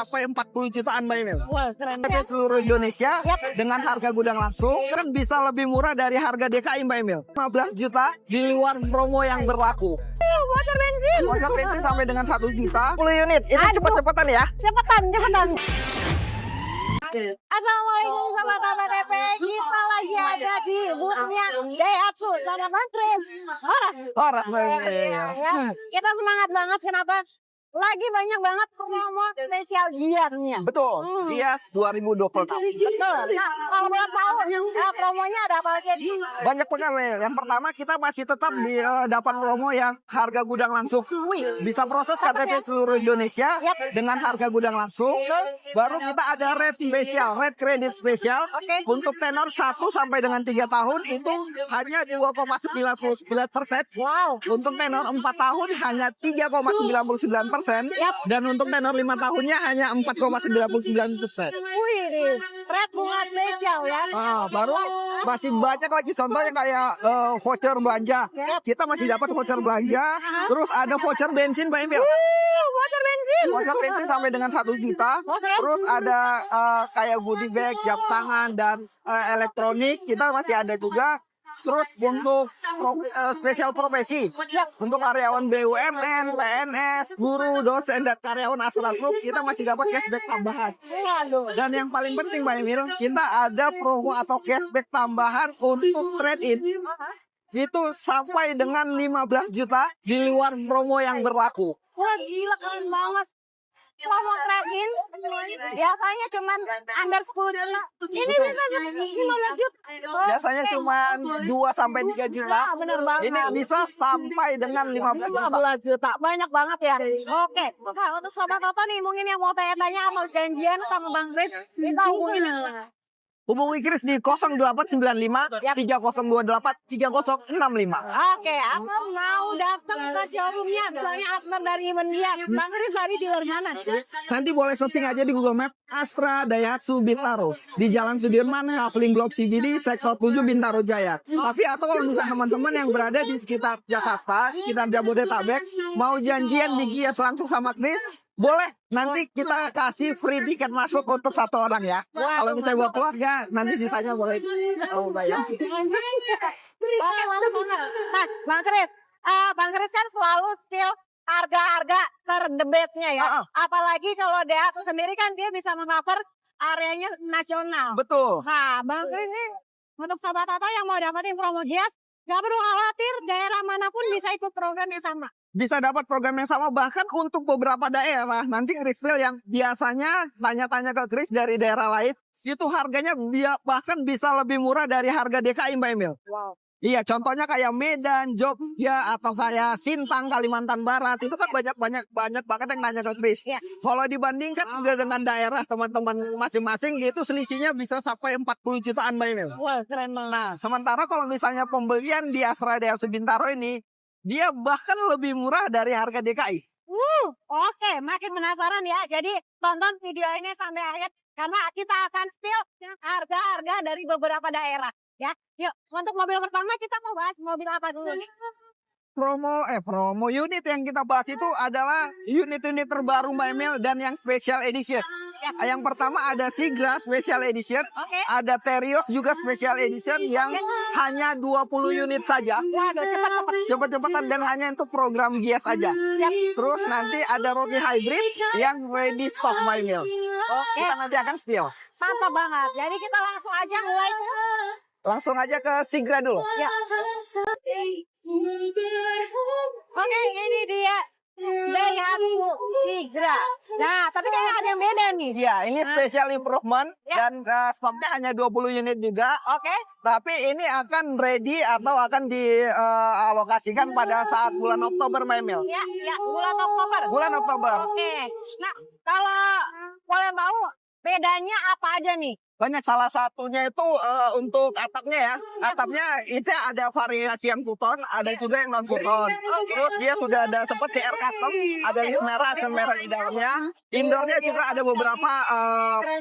sampai 40 jutaan Mbak Emil. Wah, keren Tapi seluruh Indonesia dengan harga gudang langsung kan bisa lebih murah dari harga DKI Mbak Emil. 15 juta di luar promo yang berlaku. Voucher bensin. Voucher bensin sampai dengan 1 juta 10 unit. Itu Aduh. cepet-cepetan ya. Cepetan. Assalamualaikum sahabat Tata DP. Kita lagi ada di boothnya Daihatsu sama Bantrin. Horas Mbak Emil. Ya. Kita semangat banget, kenapa? Lagi banyak banget promo spesial Giasnya. Betul. Gias 2020. Betul. Nah, kalau boleh tahu, promonya ada apa aja di? Banyak sekali. Yang pertama kita masih tetap di dapat promo yang harga gudang langsung. Bisa proses KTP seluruh Indonesia dengan harga gudang langsung. Baru kita ada rate spesial, rate kredit spesial. Oke. Untuk tenor 1 sampai dengan 3 tahun itu hanya 2,99%. Wow. Untuk tenor 4 tahun hanya 3,99%. Dan untuk tenor 5 tahunnya hanya 4,99%. Wih, red bunga spesial ya. Baru masih banyak lagi, contohnya kayak voucher belanja. Kita masih dapat voucher belanja. Terus ada voucher bensin Mbak Emil. Voucher bensin. Voucher bensin sampai dengan 1 juta. Terus ada kayak goodie bag, jam tangan, dan elektronik. Kita masih ada juga. Terus untuk spesial profesi, untuk karyawan BUMN, PNS, guru, dosen, dan karyawan Astra Group, kita masih dapat cashback tambahan. Dan yang paling penting Mbak Emil, kita ada promo atau cashback tambahan untuk trade-in. Itu sampai dengan 15 juta di luar promo yang berlaku. Wah, gila, keren banget. Promo trade-in biasanya cuman under 10 juta. Ini bisa 15 juta. Biasanya cuma 2 sampai 3 juta. Bener banget. Ini bisa sampai dengan 15 juta. 15 juta. Banyak banget ya. Oke. Nah, untuk Sobat Toto nih, mungkin yang mau tanya-tanya atau janjian sama Bang Chris, kita hubungin. Hubungi Chris di 0895 3028 3065. Oke, aku mau datang ke showroomnya. Misalnya Astra dari Mendiang. Bang Chris dari dealer mana? Nanti boleh searching aja di Google Map Astra Daihatsu Bintaro di Jalan Sudirman, Kavling Blok CBD, Sektor 7 Bintaro Jaya. Tapi atau kalau misalnya teman-teman yang berada di sekitar Jakarta, sekitar Jabodetabek, mau janjian di Gias langsung sama Chris, boleh, nanti kita kasih free tiket masuk untuk 1 orang ya. Kalau misalnya buat keluarga, nanti sisanya boleh bayar. Oke, mantap banget. Nah, Bang Chris kan selalu still harga-harga ter-the best-nya ya. Apalagi kalau Daihatsu sendiri kan dia bisa meng-cover areanya nasional. Betul. Nah, Bang Chris ini untuk Sobat Toto yang mau dapetin promo Gias, gak perlu khawatir, daerah manapun bisa ikut program yang sama. Bisa dapat program yang sama, bahkan untuk beberapa daerah. Nanti Chrispil yang biasanya tanya-tanya ke Chris dari daerah lain, itu harganya bahkan bisa lebih murah dari harga DKI Mbak Emil. Wow. Iya, contohnya kayak Medan, Jogja, atau kayak Sintang, Kalimantan Barat. Itu kan banyak banget yang nanya ke Chris. Kalau dibandingkan dengan daerah teman-teman masing-masing, itu selisihnya bisa sampai 40 jutaan Mbak Emil. Wah, keren banget. Nah, sementara kalau misalnya pembelian di Astra Daihatsu Bintaro ini, dia bahkan lebih murah dari harga DKI. Oke, makin penasaran ya. Jadi tonton video ini sampai akhir karena kita akan spill harga-harga dari beberapa daerah. Ya, yuk. Untuk mobil pertama kita mau bahas mobil apa dulu nih? Promo unit yang kita bahas itu adalah unit-unit terbaru Mbak Emil dan yang special edition. Yang pertama ada Sigra Special Edition, ada Terios juga Special Edition yang hanya 20 unit saja. Waduh, Cepet-cepetan dan hanya untuk program Gias aja. Terus nanti ada Rocky Hybrid yang ready stock Mbak Emil. Kita nanti akan spill. mantap banget. Jadi kita langsung aja mulai. Langsung aja ke Sigra dulu. Ya. Oke, ini dia Daihatsu Sigra. Nah, tapi kayaknya ada yang beda nih. Ya, ini special improvement dan stoknya hanya 20 unit juga. Oke. Tapi ini akan ready atau akan dialokasikan pada saat bulan Oktober, Mbak Emil. Ya, bulan Oktober. Bulan Oktober. Oke. Nah, kalau boleh tahu bedanya apa aja nih? Banyak, salah satunya itu untuk atapnya ya. Atapnya itu ada variasi yang kuton, ada juga yang non kuton. Terus dia sudah ada seperti air custom, ada list merah, aksen merah di dalamnya. Indoornya juga ada beberapa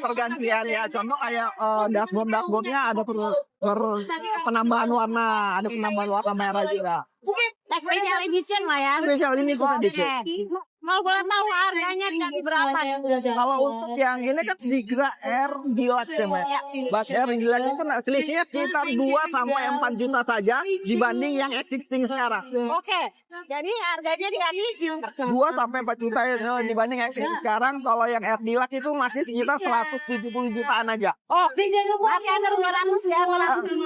pergantian ya. Contoh kayak dashboardnya ada penambahan warna, ada penambahan warna merah juga. Special edition lah ya. Special limited edition. Mau boleh tahu harganya dari berapa? Kalau untuk yang ini kan Sigra R Deluxe ya, Mbak. Bus R Deluxe itu selisihnya sekitar 2 sampai 4 juta saja dibanding yang X16 sekarang. Oke, jadi harganya dikasih 2 sampai 4 juta ya, dibanding X16 sekarang. Kalau yang R Deluxe itu masih sekitar 170 jutaan aja. Oh, masih ada 200 ya. Kalau untuk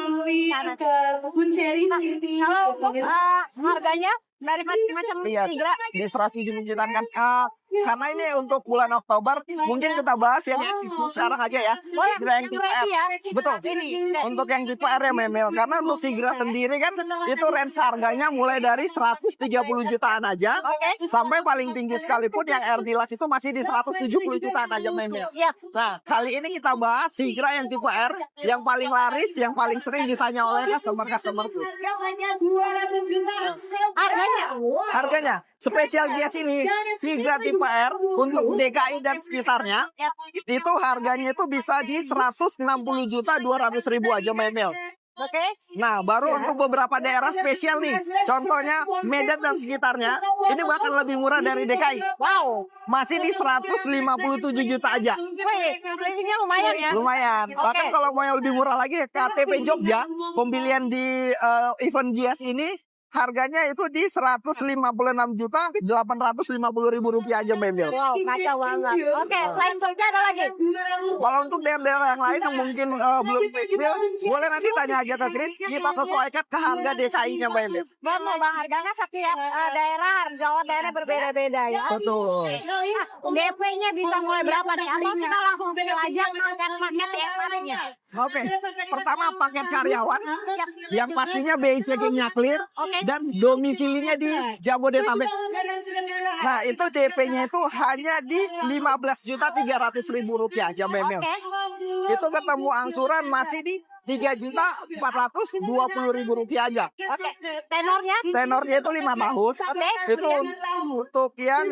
harganya dari macam Iya, Sigra. di 170 jutaan kan. Karena ini untuk bulan Oktober, mungkin kita bahas yang X16 sekarang aja ya. Sigra yang tipe R. Betul. Untuk yang tipe R ya Memel. Karena untuk Sigra sendiri kan itu range harganya mulai dari 130 jutaan aja sampai paling tinggi sekalipun yang R Deluxe itu masih di 170 jutaan aja Memel. Nah, kali ini kita bahas Sigra yang tipe R yang paling laris, yang paling sering ditanya oleh customer-customer. Harganya spesial gias ini Sigra tipe R untuk DKI dan sekitarnya itu harganya itu bisa di 160.200.000 aja Memel. Nah, baru untuk beberapa daerah spesial nih. Contohnya Medan dan sekitarnya ini bahkan lebih murah dari DKI. Wow, Masih di 157 juta aja. selisihnya lumayan ya. Lumayan. Bahkan kalau mau yang lebih murah lagi KTP Jogja, pembelian di event gias ini harganya itu di 156.850.000 rupiah aja Memel. Wow, kacau banget. Oke, selain Jogja ada lagi? Kalau untuk daerah-daerah yang lain yang mungkin belum festival, boleh nanti tanya aja ke Chris. Kita sesuaikan ke harga DKI-nya Memel. Betul bang, harganya setiap daerah, Jawa daerah berbeda-beda ya. Betul. DP-nya bisa mulai berapa nih? Atau kita langsung pilih aja paket yang mananya? Oke, pertama paket karyawan yang pastinya BI checkingnya clear dan domisilinya di Jabodetabek. Nah, itu DP-nya itu hanya di 15.300.000 rupiah aja Memel. Itu ketemu angsuran masih di 3.420.000 rupiah aja. Tenornya itu 5 tahun. Itu untuk yang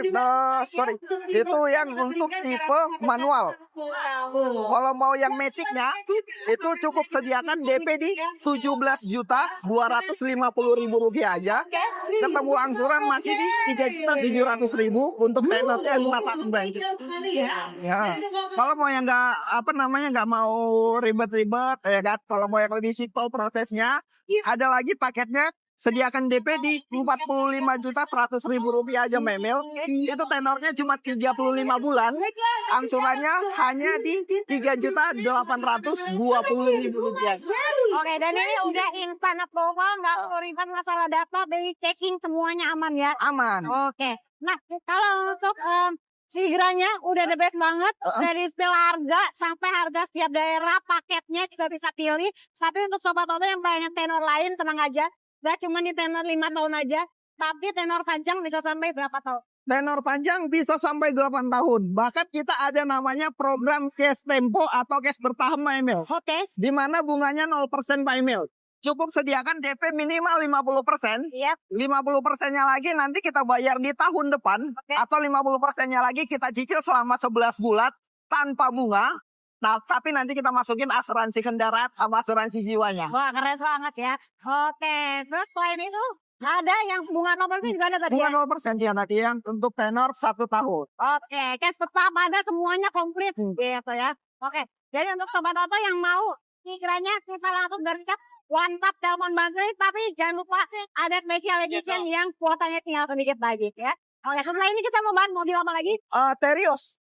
itu yang untuk tipe manual. Kalau mau yang metiknya itu cukup sediakan DP di 17.250.000 rupiah aja. Ketemu angsuran masih di 3.700.000 untuk tenornya 5 tahun Bang. Ya. Kalau mau yang nggak mau ribet-ribet ya kan. Kalau mau yang lebih simpel prosesnya, ada lagi paketnya sediakan DP di 45.100.000 rupiah aja Memel. Itu tenornya cuma 35 bulan. Angsurannya hanya di 3.820.000 rupiah. Oke, dan ini udah instan approval, nggak ribet masalah data, BI checking semuanya aman ya? Aman. Oke. Nah, kalau untuk Sigranya udah the best banget. Dari spill harga sampai harga setiap daerah, paketnya juga bisa pilih. Tapi untuk Sobat Auto yang pengen tenor lain, tenang aja. Gak cuma di tenor 5 tahun aja, tapi tenor panjang bisa sampai berapa tahun? Tenor panjang bisa sampai 8 tahun. Bahkan kita ada namanya program cash tempo atau cash bertahap Pak Emil. Oke. Di mana bunganya 0% Pak Emil. Cukup sediakan DP minimal 50%. Yep. 50%-nya lagi nanti kita bayar di tahun depan. Atau 50%-nya lagi kita cicil selama 11 bulan tanpa bunga. Nah, tapi nanti kita masukin asuransi kendaraan sama asuransi jiwanya. Wah, keren banget ya. Oke, terus selain itu ada yang bunga 0% juga ada tadi. Bunga 0% ya tadi yang untuk tenor 1 tahun. Oke, cash tetap ada, semuanya komplit gitu ya. Oke, jadi untuk Sobat Auto yang mau kiranya kita langsung dari One Tap telepon Bangkri, tapi jangan lupa ada special edition yang kuotanya tinggal sedikit lagi ya. Oke, setelah ini kita mau bahas mobil apa lagi? Terios.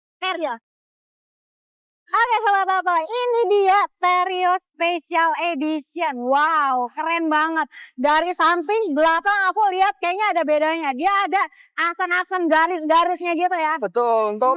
Oke Sobat Auto, ini dia Terios Special Edition. Wow, keren banget. Dari samping belakang aku lihat kayaknya ada bedanya. Dia ada aksen-aksen garis-garisnya gitu ya. Betul, untuk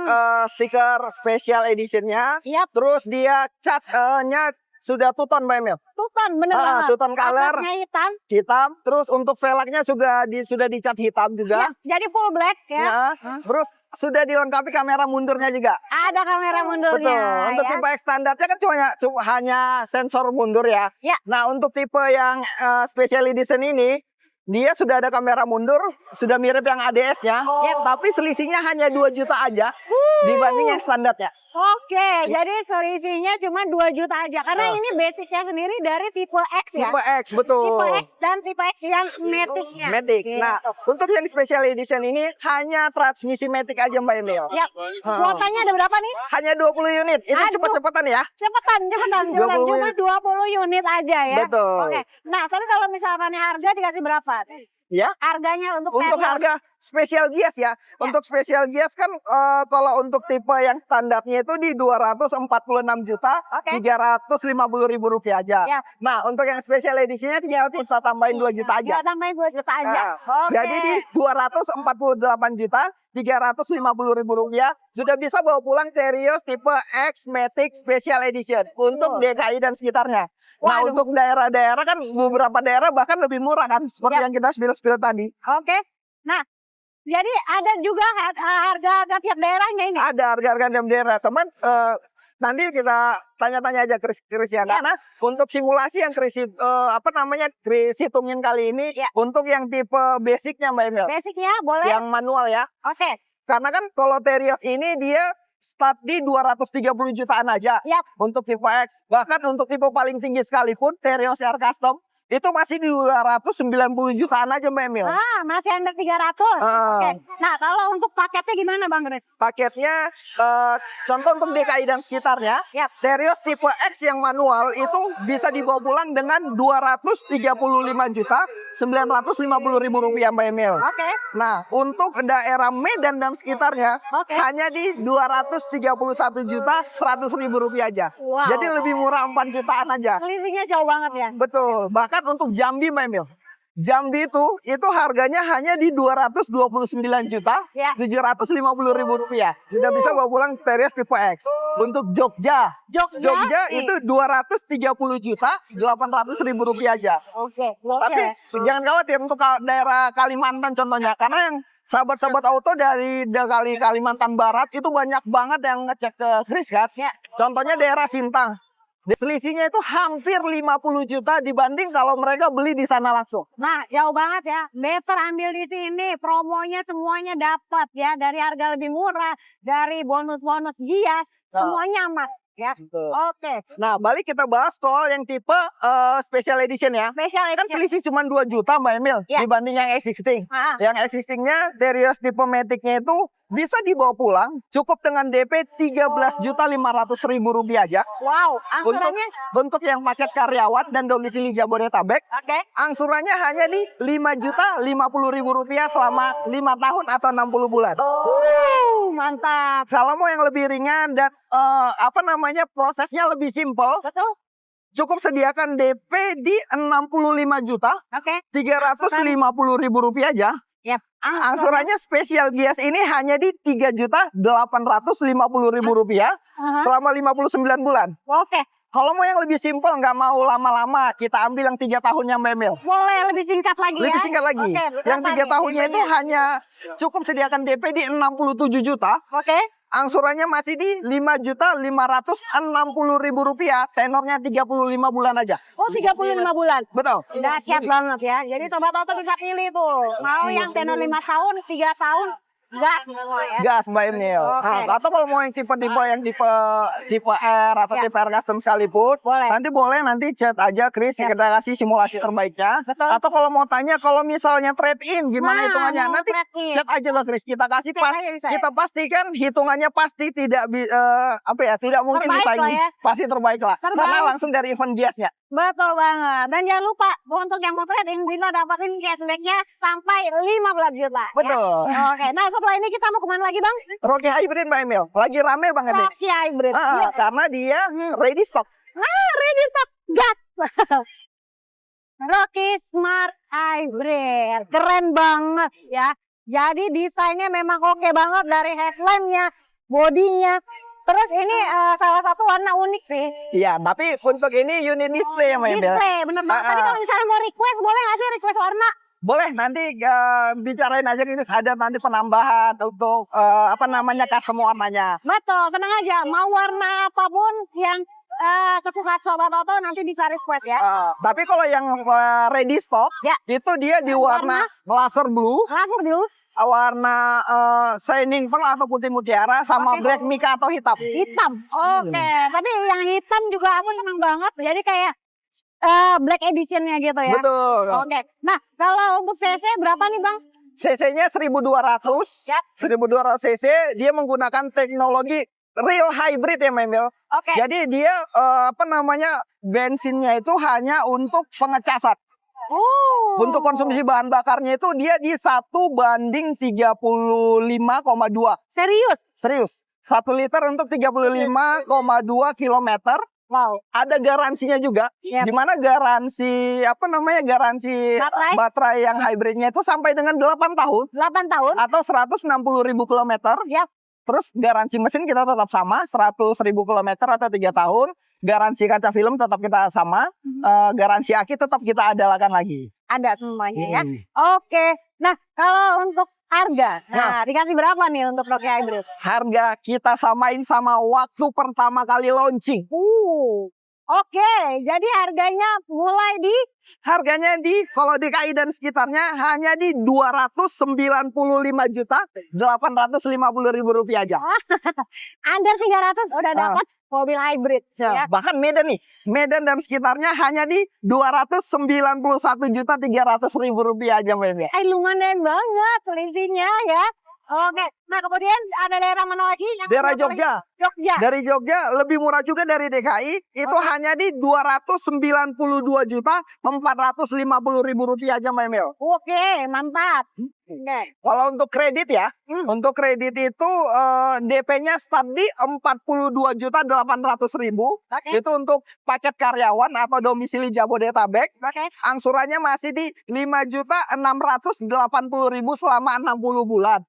stiker Special Editionnya. Yap. Terus dia catnya sudah tuton Mbak Emil. Tuton, bener banget. Tuton color. Atasnya hitam. Terus untuk velgnya sudah dicat hitam juga. Ya, jadi full black ya. Terus sudah dilengkapi kamera mundurnya juga. Ada kamera mundurnya. Betul. Untuk tipe X standarnya kan cuma hanya sensor mundur ya. Ya. Nah, untuk tipe yang Special Edition ini Dia sudah ada kamera mundur, sudah mirip yang ADS-nya, tapi selisihnya hanya 2 juta aja dibanding yang standarnya. Oke, jadi selisihnya cuma 2 juta aja. Karena ini basicnya sendiri dari tipe X ya. Tipe X, betul. Tipe X dan tipe X yang Matic-nya. Matic. Oke. Nah, untuk yang special edition ini hanya transmisi Matic aja Mbak Emil. Ya, kuotanya ada berapa nih? Hanya 20 unit. Ini Aduh. cepet-cepetan ya. Cepetan. 20 Cuma unit. 20 unit aja ya. Betul. Oke. Nah, tapi kalau misalkan harga dikasih berapa? Ya. Harganya untuk Untuk Terios. harga special Gias ya. Untuk special Gias kan kalau untuk tipe yang standarnya itu di 246 juta, Oke. 350 ribu rupiah aja. Ya. Nah, untuk yang special editionnya tinggal kita tambahin 2 juta aja. Ya, tambahin 2 juta aja. Nah, Oke. jadi di 248 juta 350 ribu rupiah sudah bisa bawa pulang Terios tipe X Matic Special Edition untuk DKI dan sekitarnya. Nah, Waduh. untuk daerah-daerah kan beberapa daerah bahkan lebih murah kan seperti Ya. yang kita spill tadi. Oke. Nah, jadi ada juga harga tiap daerahnya ini. Ada harga-harga tiap daerah. Teman, nanti kita tanya-tanya aja Chris ya. Karena untuk simulasi yang Chris hitungin kali ini Ya. untuk yang tipe basicnya Mbak Emil. Basicnya boleh. Yang manual ya. Oke. Karena kan kalau Terios ini dia start di 230 jutaan aja Yap. untuk tipe X. Bahkan untuk tipe paling tinggi sekalipun Terios R Custom itu masih di 290 jutaan aja Mbak Emil. Ah, masih under 300. Oke. Nah, kalau untuk paketnya gimana Bang Chris? Paketnya contoh untuk DKI dan sekitarnya, Yap. Terios tipe X yang manual itu bisa dibawa pulang dengan 235 juta 950 ribu rupiah Mbak Emil. Oke. Nah, untuk daerah Medan dan sekitarnya Oke. hanya di 231 juta 100 ribu rupiah aja. Wow. Jadi lebih murah 4 jutaan aja. Selisihnya jauh banget ya. Betul. Bahkan untuk Jambi Mbak Emil. Jambi itu harganya hanya di 229 juta Ya. 750 ribu rupiah. Sudah bisa bawa pulang Terios tipe X. Untuk Jogja Jogja itu 230 juta 800 ribu rupiah aja. Oke. Tapi jangan khawatir untuk daerah Kalimantan contohnya. Karena yang sahabat-sahabat auto dari Kalimantan Barat itu banyak banget yang ngecek ke Chris kan. Ya. Contohnya daerah Sintang. Selisihnya itu hampir 50 juta dibanding kalau mereka beli di sana langsung. Nah, jauh banget ya. Better ambil di sini. Promonya semuanya dapat ya. Dari harga lebih murah, dari bonus-bonus Gias, semuanya aman ya. Betul. Oke. Nah, balik kita bahas soal yang tipe special edition ya. Spesial Kan selisih cuma 2 juta Mbak Emil Ya. dibanding yang existing. Ah. Yang existingnya Terios tipe Matic-nya itu bisa dibawa pulang cukup dengan DP 13.500.000 rupiah aja. Wow, angsurannya. Untuk yang paket karyawan dan domisili Jabodetabek, Oke. angsurannya hanya di 5.050.000 rupiah selama 5 tahun atau 60 bulan. Mantap. Kalau mau yang lebih ringan dan prosesnya lebih simpel, Betul. cukup sediakan DP di 65 juta Oke. 350.000 rupiah aja. Yap. Angsurannya spesial Gias ini hanya di 3.850.000 rupiah selama 59 bulan. Oke. Kalau mau yang lebih simpel, nggak mau lama-lama, kita ambil yang 3 tahunnya Mbak Emil. Boleh lebih singkat lagi ya. Lebih singkat lagi. Oke, Yang berapa 3 nih tahunnya itu DP-nya? hanya cukup sediakan DP di 67 juta. Oke. Angsurannya masih di 5.560.000 rupiah. Tenornya 35 bulan aja. Oh, 35 bulan. Betul. Dahsyat banget ya. Jadi sobat auto bisa pilih tuh. Mau yang tenor 5 tahun, 3 tahun, gas semua ya. Gas Mbak Emil. Oke. Nah, atau kalau mau yang tipe-tipe yang tipe R atau Ya. tipe R custom sekalipun, Boleh. nanti chat aja Chris, Ya. kita kasih simulasi terbaiknya. Betul. Atau kalau mau tanya kalau misalnya trade in gimana Nah, hitungannya, mau nanti trade-in. chat aja ke Chris, kita kasih Chat aja bisa ya? kita pastikan hitungannya pasti tidak tidak mungkin Terbaik lah disaingi. ya. Pasti terbaik lah. Terbaik. Karena langsung dari event Giasnya. Betul banget. Dan jangan lupa untuk yang mau trade in bisa dapatin cashbacknya sampai 15 juta. Betul. Ya? Oke. Nah setelah ini kita mau kemana lagi Bang? Rocky Hybrid Mbak Emil, lagi rame banget nih. Rocky Hybrid. Yuk. Karena dia ready stock. Nah, ready stock gas. Rocky Smart Hybrid. Keren banget ya. Jadi desainnya memang oke banget dari headlampnya, bodinya. Terus ini salah satu warna unik sih. Iya, tapi untuk ini unit display ya Mbak Emil. Display, bener banget. Tapi kalau misalnya mau request, boleh nggak sih request warna? Boleh, nanti bicarain aja ini ada nanti penambahan untuk custom warnanya. Betul, tenang aja. Mau warna apapun yang kesukaan Sobat Toto nanti bisa request ya. Tapi kalau yang ready stock, Ya. itu dia di warna laser blue, Langsung dulu. warna shining pearl atau putih mutiara, sama Oke. black mica atau hitam. Hitam. Oke. Tapi yang hitam juga aku senang banget. Jadi kayak black editionnya gitu ya. Betul. Oke. Nah, kalau untuk CC berapa nih Bang? CC-nya 1200. Ya. 1200 cc, dia menggunakan teknologi real hybrid ya, Memil. Oke. Jadi dia bensinnya itu hanya untuk pengecasan. Oh. Untuk konsumsi bahan bakarnya itu dia di 1:35,2. Serius? 1 liter untuk 35,2 kilometer. Wow. Ada garansinya juga, Yep. di mana garansi garansi baterai yang hybridnya itu sampai dengan 8 tahun 8 tahun. atau 160.000 kilometer. Yap. Terus garansi mesin kita tetap sama 100.000 kilometer atau 3 tahun. Garansi kaca film tetap kita sama. Garansi aki tetap kita adakan lagi. Ada semuanya ya. Oke. Nah, kalau untuk harga, dikasih berapa nih untuk Rocky Hybrid? Harga kita samain sama waktu pertama kali launching. Oke, jadi harganya mulai di Harganya kalau DKI dan sekitarnya hanya di 295.850.000 rupiah aja. under 300 udah dapat mobil hybrid ya. Bahkan Medan dan sekitarnya hanya di 291.300.000 rupiah aja, Mbak. Lumayan banget selisihnya ya. Oke, nah kemudian ada daerah mana lagi? Daerah Jogja. Dari Jogja lebih murah juga dari DKI, itu hanya di 292.450.000 rupiah aja, Mbak Emil. Oke, mantap. Kalau untuk kredit ya, untuk kredit itu DP-nya start di 42.800.000. Itu untuk paket karyawan atau domisili Jabodetabek. Angsurannya masih di 5.680.000 selama 60 bulan.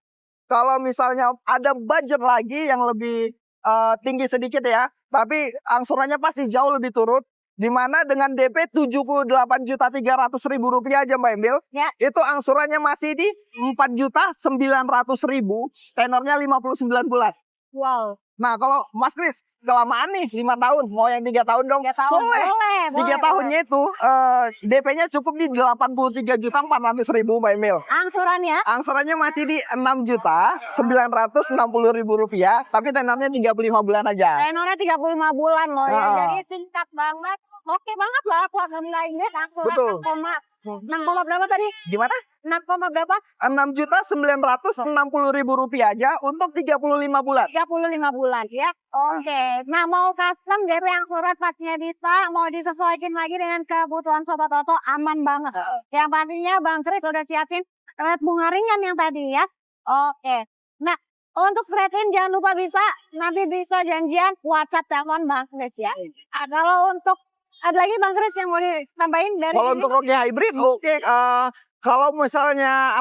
Kalau misalnya ada budget lagi yang lebih tinggi sedikit ya, tapi angsurannya pasti jauh lebih turun. Di mana dengan DP 78.300.000 rupiah aja, Mbak Emil, itu angsurannya masih di 4.900.000, tenornya 59 bulan. Wow. Nah, kalau Mas Kris kelamaan nih 5 tahun, mau yang 3 tahun dong? 3 tahun. Boleh. 3 tahunnya itu DP-nya cukup di 83.400.000, Mbak Emil. Angsurannya masih di 6.960.000 rupiah, tapi tenornya 35 bulan aja. Tenornya 35 bulan loh ya. Jadi singkat banget. Oke banget lah platform lainnya angsuran 6, berapa tadi? Gimana? 6, berapa? 6.960.000 rupiah aja untuk 35 bulan. 35 bulan ya. Oke. Nah, mau custom DP angsuran pastinya bisa, mau disesuaikan lagi dengan kebutuhan Sobat Toto aman banget. Yang pastinya Bang Kris udah siapin red bunga ringan yang tadi ya. Oke. Nah, untuk spreadin jangan lupa nanti bisa janjian WhatsApp telepon Bang Kris ya. Kalau untuk ada lagi Bang Kris yang mau ditambahin dari Kalau untuk Rocky Hybrid, kalau misalnya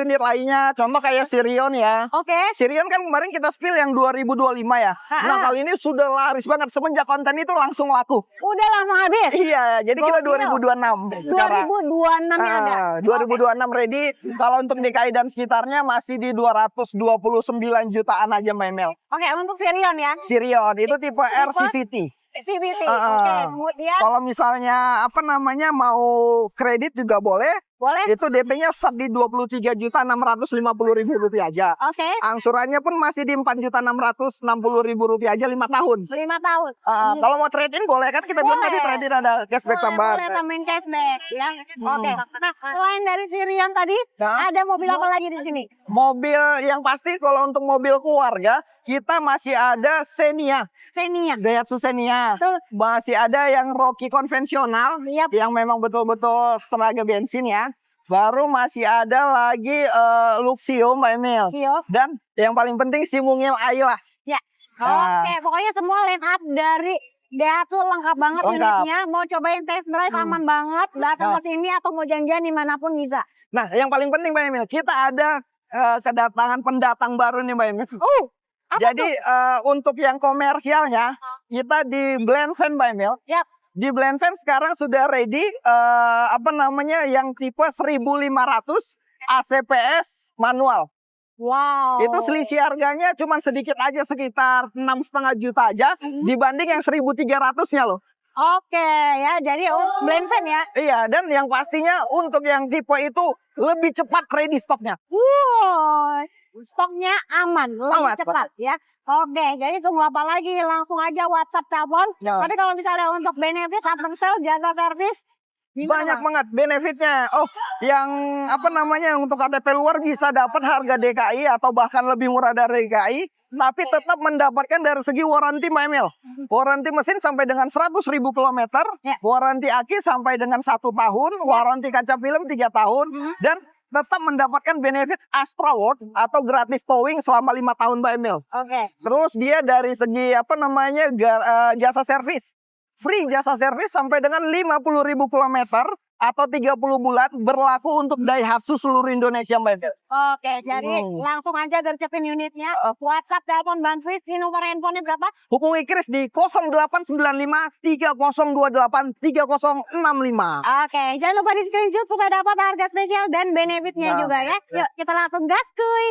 unit lainnya, contoh kayak Sirion ya. Sirion kan kemarin kita spill yang 2025 ya. Nah, kali ini sudah laris banget semenjak konten itu langsung laku. Udah langsung habis. Iya, jadi kita 2026 sekarang. 2026 ya ada. 2026 ready. Kalau untuk DKI dan sekitarnya masih di 229 jutaan aja, Mbak Emil. Oke, untuk Sirion ya. Sirion itu tipe RCVT. CVT. Oke, kemudian kalau misalnya mau kredit juga boleh. Itu DP-nya start di 23.650.000 rupiah aja. Angsurannya pun masih di 4.660.000 rupiah aja 5 tahun. 5 tahun. Kalau mau trade-in boleh kan, kita bilang tadi trade-in ada cashback tambahan. Boleh tambahin cashback ya. Oke. Nah, selain dari Sirion tadi, ada mobil apa lagi di sini? Mobil yang pasti kalau untuk mobil keluarga, kita masih ada Xenia. Daihatsu Xenia. Masih ada yang Rocky konvensional, yang memang betul-betul tenaga bensin ya. Baru masih ada lagi Luxio, Mbak Emil. Dan yang paling penting si Mungil Ayla. Ya. Oke, pokoknya semua line up dari Daihatsu lengkap banget unitnya. Mau cobain test drive aman banget. Datang ke sini atau mau janjian dimanapun bisa. Nah, yang paling penting Mbak Emil, kita ada kedatangan pendatang baru nih, Mbak Emil. Jadi untuk yang komersialnya, kita di Blend Van, Mbak Emil. Di Blend Van sekarang sudah ready yang tipe 1500 ACPS manual. Wow. Itu selisih harganya cuma sedikit aja, sekitar 6,5 juta aja dibanding yang 1.300-nya loh. Oke ya, jadi blend fan ya. Iya, dan yang pastinya untuk yang tipe itu lebih cepat ready stoknya. Wow, stoknya aman, lebih Aman, cepat ya. Oke, jadi tunggu apa lagi? Langsung aja WhatsApp telepon. Ya. Tapi kalau misalnya untuk benefit, upsell, jasa servis, Banyak banget benefitnya. Oh, yang apa namanya untuk KTP luar bisa dapat harga DKI atau bahkan lebih murah dari DKI, tapi tetap mendapatkan dari segi warranty Mbak Emil. Warranty mesin sampai dengan 100.000 kilometer, Ya. warranty aki sampai dengan 1 tahun, warranty kaca film 3 tahun, dan tetap mendapatkan benefit Astra World atau gratis towing selama 5 tahun Mbak Emil. Oke. Terus dia dari segi apa namanya jasa servis. Free jasa servis sampai dengan 50.000 kilometer atau 30 bulan berlaku untuk Daihatsu seluruh Indonesia Mbak Emil. Oke, jadi langsung aja gercepin unitnya. WhatsApp, telepon, Bang Kris, di nomor handphonenya berapa? Hubungi Kris di 0895 3028 3065. Oke, jangan lupa di screenshot supaya dapat harga spesial dan benefitnya Nah. juga ya. Yuk, kita langsung gas kuy.